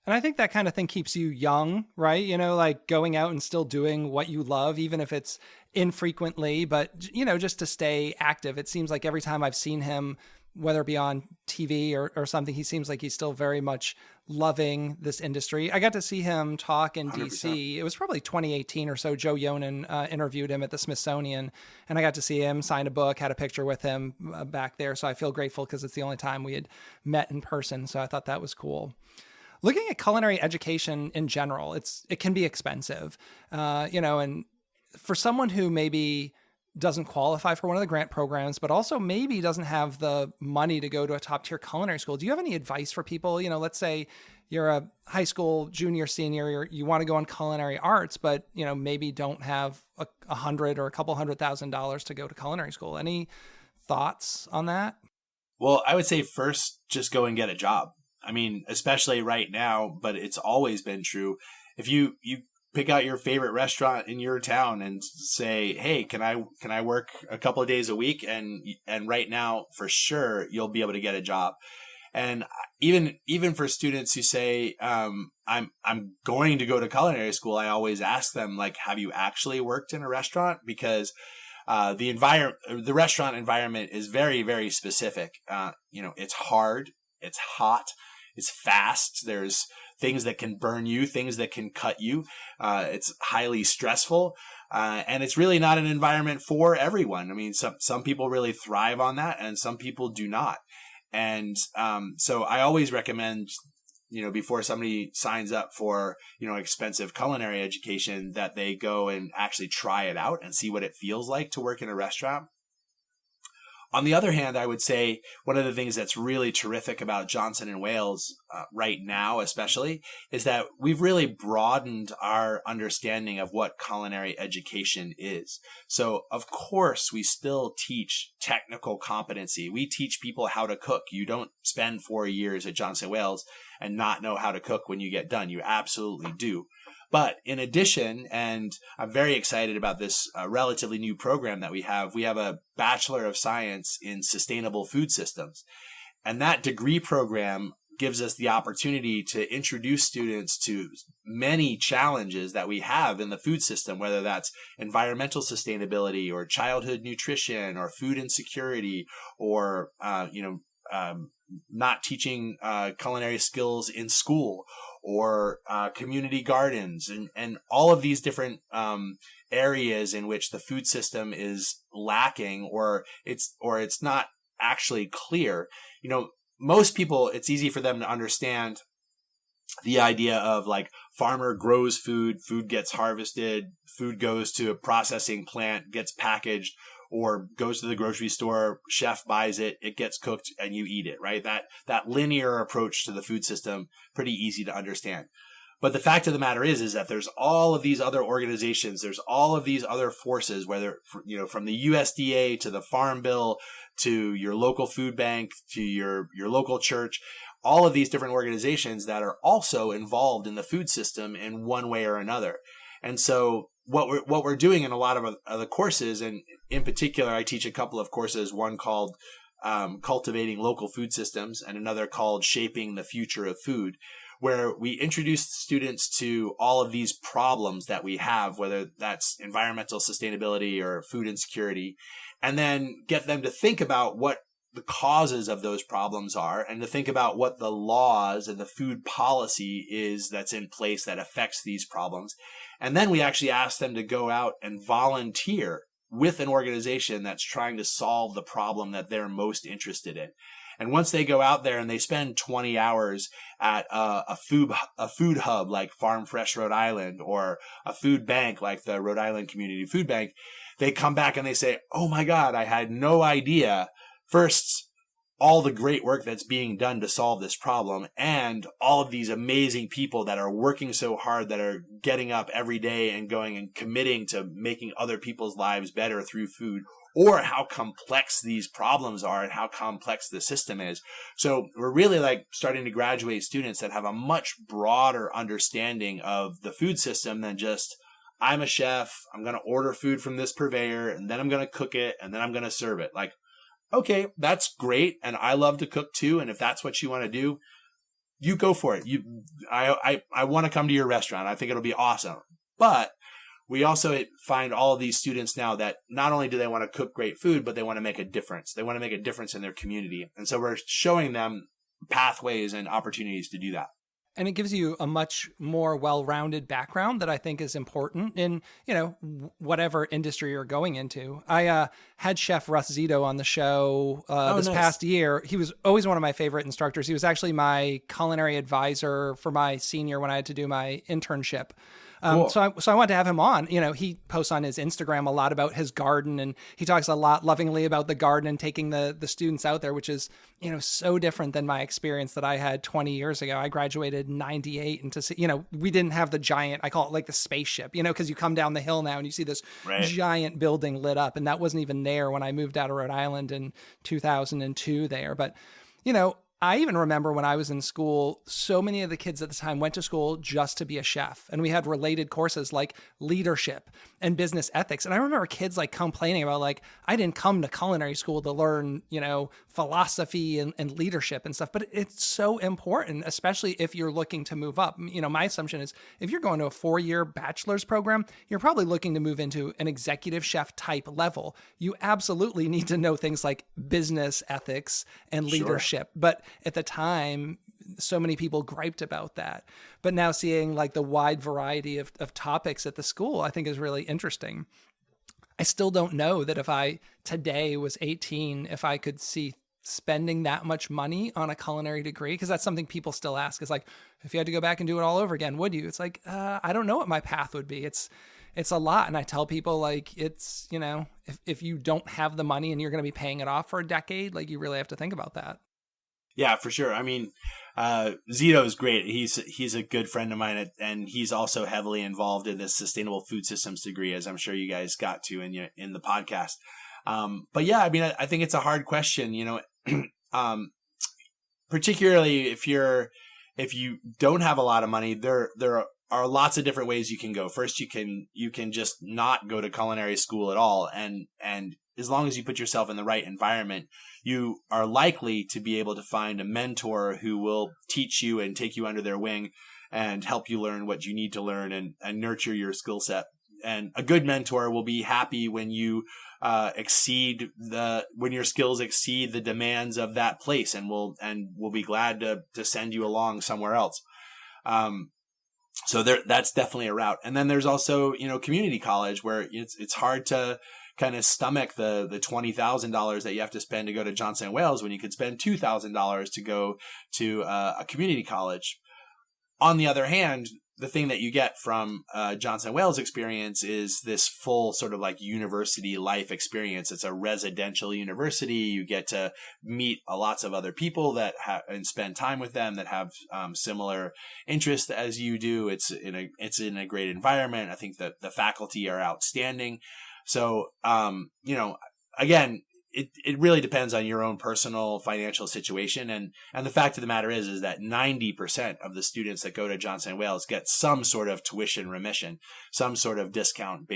And I think that kind of thing keeps you young, right? Going out and still doing what you love, even if it's infrequently, but, just to stay active. It seems like every time I've seen him whether it be on TV or something, he seems like he's still very much loving this industry. I got to see him talk in 100%. DC. It was probably 2018 or so. Joe Yonan interviewed him at the Smithsonian, and I got to see him sign a book, had a picture with him back there. So I feel grateful because it's the only time we had met in person. So I thought that was cool. Looking at culinary education in general, it can be expensive, and for someone who maybe doesn't qualify for one of the grant programs, but also maybe doesn't have the money to go to a top tier culinary school. Do you have any advice for people? Let's say you're a high school junior, senior, you want to go on culinary arts, but maybe don't have $100,000 or a couple $100,000 to go to culinary school. Any thoughts on that? Well, I would say first, just go and get a job. I mean, especially right now, but it's always been true. If you pick out your favorite restaurant in your town and say, "Hey, can I work a couple of days a week?" And right now, for sure, you'll be able to get a job. And even for students who say, "I'm going to go to culinary school," I always ask them, like, "Have you actually worked in a restaurant?" Because the restaurant environment is very, very specific. It's hard, it's hot, it's fast. There's things that can burn you, things that can cut you. It's highly stressful. And it's really not an environment for everyone. I mean, some people really thrive on that and some people do not. And so I always recommend, before somebody signs up for, expensive culinary education, that they go and actually try it out and see what it feels like to work in a restaurant. On the other hand, I would say one of the things that's really terrific about Johnson & Wales right now, especially, is that we've really broadened our understanding of what culinary education is. So, of course, we still teach technical competency. We teach people how to cook. You don't spend 4 years at Johnson & Wales and not know how to cook when you get done. You absolutely do. But in addition, and I'm very excited about this relatively new program that we have a Bachelor of Science in Sustainable Food Systems. And that degree program gives us the opportunity to introduce students to many challenges that we have in the food system, whether that's environmental sustainability or childhood nutrition or food insecurity or, not teaching culinary skills in school or community gardens and all of these different areas in which the food system is lacking or it's not actually clear. Most people, it's easy for them to understand the idea of like farmer grows food gets harvested, food goes to a processing plant, gets packaged, or goes to the grocery store, chef buys it, it gets cooked, and you eat it, right? That linear approach to the food system, pretty easy to understand. But the fact of the matter is that there's all of these other organizations, there's all of these other forces, whether, from the USDA to the Farm Bill to your local food bank to your local church, all of these different organizations that are also involved in the food system in one way or another. And so what we're doing in a lot of the courses, and in particular, I teach a couple of courses, one called Cultivating Local Food Systems and another called Shaping the Future of Food, where we introduce students to all of these problems that we have, whether that's environmental sustainability or food insecurity, and then get them to think about what the causes of those problems are and to think about what the laws and the food policy is that's in place that affects these problems. And then we actually ask them to go out and volunteer with an organization that's trying to solve the problem that they're most interested in. And once they go out there and they spend 20 hours at a food hub like Farm Fresh Rhode Island or a food bank like the Rhode Island Community Food Bank, they come back and they say, "Oh my God, I had no idea. First, all the great work that's being done to solve this problem and all of these amazing people that are working so hard, that are getting up every day and going and committing to making other people's lives better through food, or how complex these problems are and how complex the system is." So we're really like starting to graduate students that have a much broader understanding of the food system than just, I'm a chef, I'm going to order food from this purveyor, and then I'm going to cook it, and then I'm going to serve it. Like, okay, that's great. And I love to cook too. And if that's what you want to do, you go for it. I want to come to your restaurant. I think it'll be awesome. But we also find all of these students now that not only do they want to cook great food, but they want to make a difference. They want to make a difference in their community. And so we're showing them pathways and opportunities to do that. And it gives you a much more well-rounded background that I think is important in, whatever industry you're going into. I had Chef Russ Zito on the show this past year. He was always one of my favorite instructors. He was actually my culinary advisor for my senior when I had to do my internship. Cool. So I wanted to have him on. He posts on his Instagram a lot about his garden, and he talks a lot lovingly about the garden and taking the students out there, which is, so different than my experience that I had 20 years ago. I graduated in 98, and to see, we didn't have the giant, I call it like the spaceship, because you come down the hill now and you see this giant building lit up, and that wasn't even there when I moved out of Rhode Island in 2002 there. But, I even remember when I was in school, so many of the kids at the time went to school just to be a chef. And we had related courses like leadership and business ethics. And I remember kids like complaining about like, I didn't come to culinary school to learn, philosophy and leadership and stuff. But it's so important, especially if you're looking to move up. My assumption is if you're going to a 4-year bachelor's program, you're probably looking to move into an executive chef type level. You absolutely need to know things like business ethics and leadership. Sure. But at the time, so many people griped about that. But now seeing like the wide variety of topics at the school, I think is really interesting. I still don't know that if I today was 18, if I could see spending that much money on a culinary degree, because that's something people still ask. It's like, if you had to go back and do it all over again, would you? It's like, I don't know what my path would be. It's a lot. And I tell people like, it's, if you don't have the money and you're going to be paying it off for a decade, like you really have to think about that. Yeah, for sure. I mean, Zito is great. He's a good friend of mine, and he's also heavily involved in this sustainable food systems degree, as I'm sure you guys got to in the podcast. But yeah, I mean, I think it's a hard question, particularly if you don't have a lot of money. There are lots of different ways you can go. First, you can just not go to culinary school at all, and as long as you put yourself in the right environment, you are likely to be able to find a mentor who will teach you and take you under their wing and help you learn what you need to learn and nurture your skill set. And a good mentor will be happy when you when your skills exceed the demands of that place, and will be glad to send you along somewhere else. So that's definitely a route. And then there's also, community college, where it's hard to kind of stomach the $20,000 that you have to spend to go to Johnson & Wales when you could spend $2,000 to go to a community college. On the other hand, the thing that you get from Johnson & Wales experience is this full sort of like university life experience. It's a residential university. You get to meet lots of other people and spend time with them that have similar interests as you do. It's in a great environment. I think that the faculty are outstanding. So, again, it really depends on your own personal financial situation. And the fact of the matter is that 90% of the students that go to Johnson & Wales get some sort of tuition remission, some sort of discount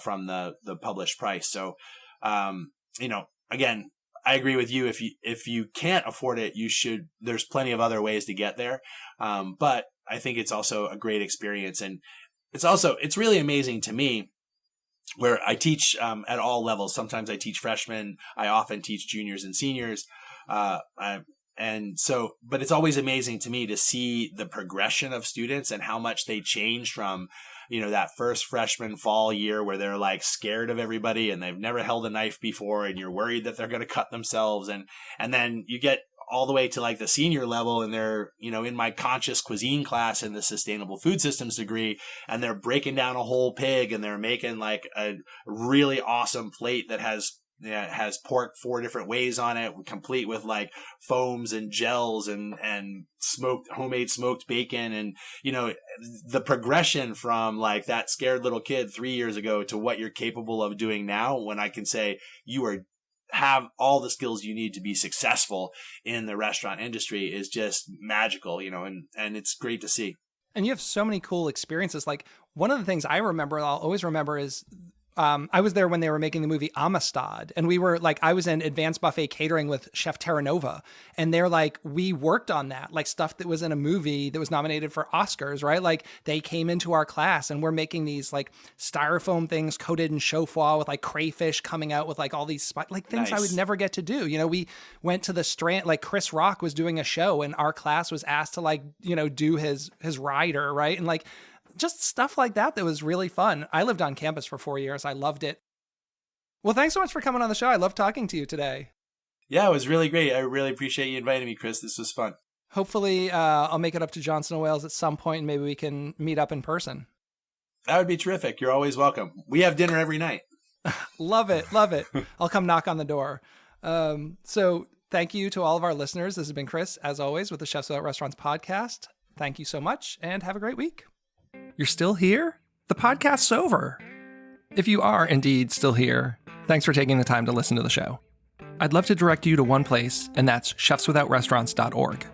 from the published price. So, again, I agree with you. If you can't afford it, there's plenty of other ways to get there. But I think it's also a great experience. And it's really amazing to me, where I teach at all levels. Sometimes I teach freshmen. I often teach juniors and seniors. But it's always amazing to me to see the progression of students and how much they change from, that first freshman fall year where they're like scared of everybody and they've never held a knife before and you're worried that they're going to cut themselves. And then you get all the way to like the senior level, and they're, in my conscious cuisine class in the sustainable food systems degree, and they're breaking down a whole pig and they're making like a really awesome plate that has pork 4 different ways on it, complete with like foams and gels and homemade smoked bacon. And, the progression from like that scared little kid 3 years ago to what you're capable of doing now, when I can say you have all the skills you need to be successful in the restaurant industry, is just magical, and it's great to see. And you have so many cool experiences. Like one of the things I'll always remember is I was there when they were making the movie Amistad, and we were like, I was in advanced buffet catering with Chef Terranova, and they're like, we worked on that, like stuff that was in a movie that was nominated for Oscars, right? Like they came into our class and we're making these like styrofoam things coated in chaud-froid with like crayfish coming out with like all these like things I would never get to do. You know, we went to the Strand, like Chris Rock was doing a show and our class was asked to like, you know, do his rider, right? And like, just stuff like that was really fun. I lived on campus for 4 years. I loved it. Well, thanks so much for coming on the show. I love talking to you today. Yeah, it was really great. I really appreciate you inviting me, Chris. This was fun. Hopefully, I'll make it up to Johnson & Wales at some point and maybe we can meet up in person. That would be terrific. You're always welcome. We have dinner every night. Love it. Love it. I'll come knock on the door. So thank you to all of our listeners. This has been Chris, as always, with the Chefs Without Restaurants podcast. Thank you so much and have a great week. You're still here? The podcast's over. If you are indeed still here, thanks for taking the time to listen to the show. I'd love to direct you to one place, and that's chefswithoutrestaurants.org.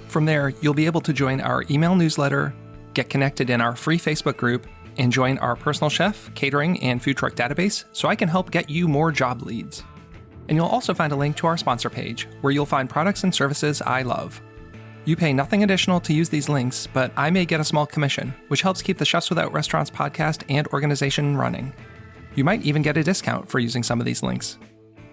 From there, you'll be able to join our email newsletter, get connected in our free Facebook group, and join our personal chef, catering, and food truck database so I can help get you more job leads. And you'll also find a link to our sponsor page, where you'll find products and services I love. You pay nothing additional to use these links, but I may get a small commission, which helps keep the Chefs Without Restaurants podcast and organization running. You might even get a discount for using some of these links.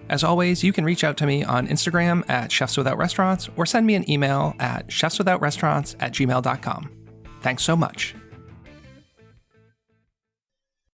As always, you can reach out to me on Instagram at Chefs Without Restaurants or send me an email at chefswithoutrestaurants@gmail.com. Thanks so much.